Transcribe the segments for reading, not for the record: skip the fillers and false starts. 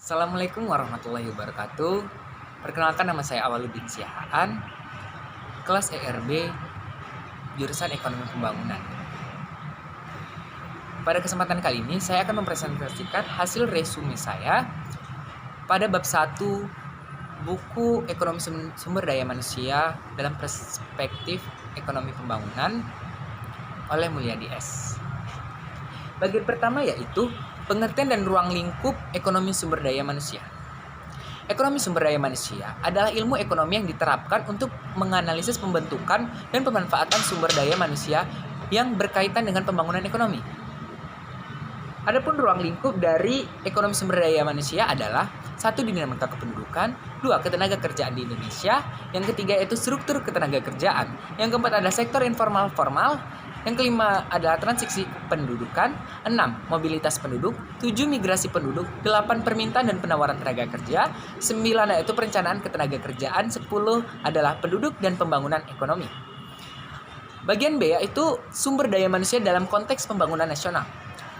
Assalamualaikum warahmatullahi wabarakatuh. Perkenalkan, nama saya Awaludin Siahaan, kelas ERB, jurusan Ekonomi Pembangunan. Pada kesempatan kali ini, saya akan mempresentasikan hasil resume saya pada bab 1 buku Ekonomi Sumber Daya Manusia dalam Perspektif Ekonomi Pembangunan oleh Mulyadi S. Bagian pertama yaitu pengertian dan ruang lingkup ekonomi sumber daya manusia. Ekonomi sumber daya manusia adalah ilmu ekonomi yang diterapkan untuk menganalisis pembentukan dan pemanfaatan sumber daya manusia yang berkaitan dengan pembangunan ekonomi. Adapun ruang lingkup dari ekonomi sumber daya manusia adalah 1. Dinamika kependudukan, 2. Ketenaga kerjaan di Indonesia, yang ketiga yaitu struktur ketenaga kerjaan, yang keempat adalah sektor informal formal, yang kelima adalah transisi pendudukan, 6. Mobilitas penduduk, 7. Migrasi penduduk, 8. Permintaan dan penawaran tenaga kerja, 9. Yaitu perencanaan ketenaga kerjaan, 10. Adalah penduduk dan pembangunan ekonomi. Bagian B yaitu sumber daya manusia dalam konteks pembangunan nasional.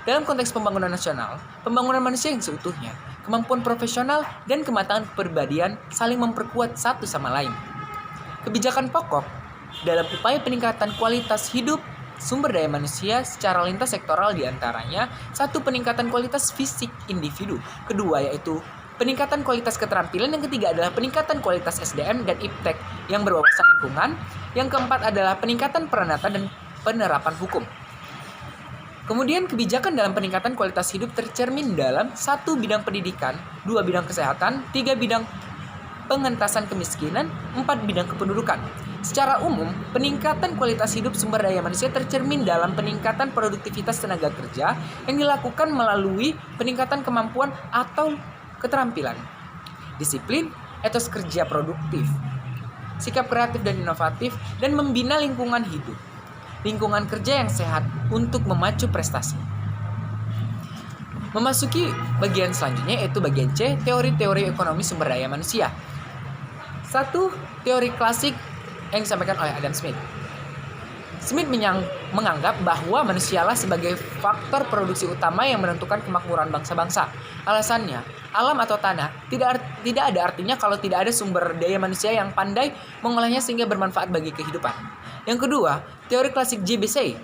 Dalam konteks pembangunan nasional, pembangunan manusia yang seutuhnya, kemampuan profesional dan kematangan kepribadian saling memperkuat satu sama lain. Kebijakan pokok dalam upaya peningkatan kualitas hidup sumber daya manusia secara lintas sektoral diantaranya 1. Peningkatan kualitas fisik individu, kedua yaitu peningkatan kualitas keterampilan, yang ketiga adalah peningkatan kualitas SDM dan iptek yang berwawasan lingkungan, yang keempat adalah peningkatan peranatan dan penerapan hukum. Kemudian kebijakan dalam peningkatan kualitas hidup tercermin dalam 1. Bidang pendidikan, 2. Bidang kesehatan, 3. Bidang pengentasan kemiskinan, 4. Bidang kependudukan. Secara umum, peningkatan kualitas hidup sumber daya manusia tercermin dalam peningkatan produktivitas tenaga kerja yang dilakukan melalui peningkatan kemampuan atau keterampilan, disiplin, etos kerja produktif, sikap kreatif dan inovatif, dan membina lingkungan hidup, lingkungan kerja yang sehat untuk memacu prestasi. Memasuki bagian selanjutnya yaitu bagian C, teori-teori ekonomi sumber daya manusia. 1. Teori klasik yang disampaikan oleh Adam Smith. Smith menganggap bahwa manusialah sebagai faktor produksi utama yang menentukan kemakmuran bangsa-bangsa. Alasannya, alam atau tanah tidak ada artinya kalau tidak ada sumber daya manusia yang pandai mengolahnya sehingga bermanfaat bagi kehidupan. Yang kedua, teori klasik JBC.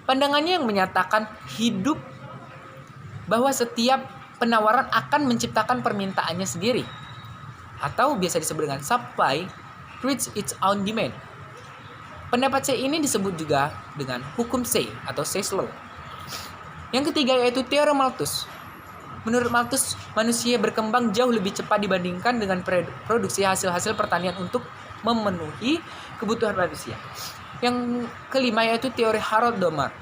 Pandangannya yang menyatakan hidup bahwa setiap penawaran akan menciptakan permintaannya sendiri, atau biasa disebut dengan supply creates its own demand. Pendapat C ini disebut juga dengan hukum C atau Say's Law. Yang ketiga yaitu teori Malthus. Menurut Malthus, manusia berkembang jauh lebih cepat dibandingkan dengan produksi hasil-hasil pertanian untuk memenuhi kebutuhan manusia. Yang kelima yaitu teori Harold Domar.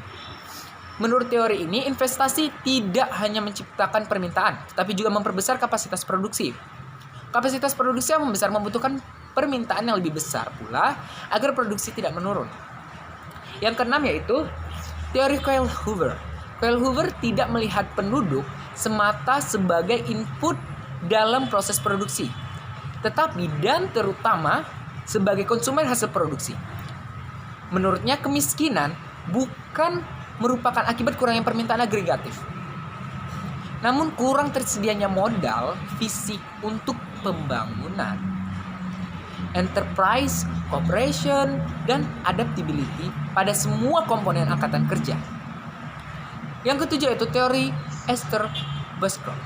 Menurut teori ini, investasi tidak hanya menciptakan permintaan, tetapi juga memperbesar kapasitas produksi. Kapasitas produksi yang membesar membutuhkan permintaan yang lebih besar pula agar produksi tidak menurun. Yang keenam yaitu teori Coyle Hoover. Coyle Hoover tidak melihat penduduk semata sebagai input dalam proses produksi, tetapi dan terutama sebagai konsumen hasil produksi. Menurutnya, kemiskinan bukan merupakan akibat kurangnya permintaan agregatif, namun kurang tersedianya modal fisik untuk pembangunan, enterprise, cooperation, dan adaptability pada semua komponen angkatan kerja. Yang ketujuh yaitu teori Esther Boscov.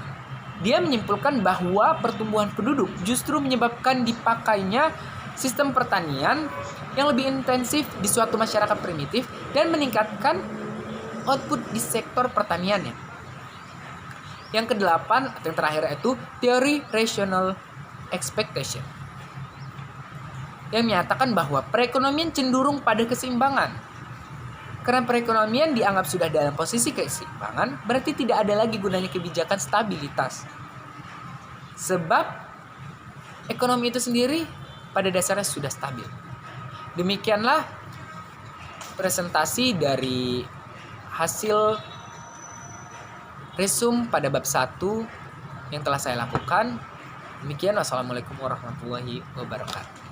Dia menyimpulkan bahwa pertumbuhan penduduk justru menyebabkan dipakainya sistem pertanian yang lebih intensif di suatu masyarakat primitif dan meningkatkan output di sektor pertaniannya. Yang kedelapan atau yang terakhir yaitu teori rational expectation, yang menyatakan bahwa perekonomian cenderung pada keseimbangan. Karena perekonomian dianggap sudah dalam posisi keseimbangan, berarti tidak ada lagi gunanya kebijakan stabilitas. Sebab ekonomi itu sendiri pada dasarnya sudah stabil. Demikianlah presentasi dari hasil resume pada bab 1 yang telah saya lakukan. Demikian, wassalamualaikum warahmatullahi wabarakatuh.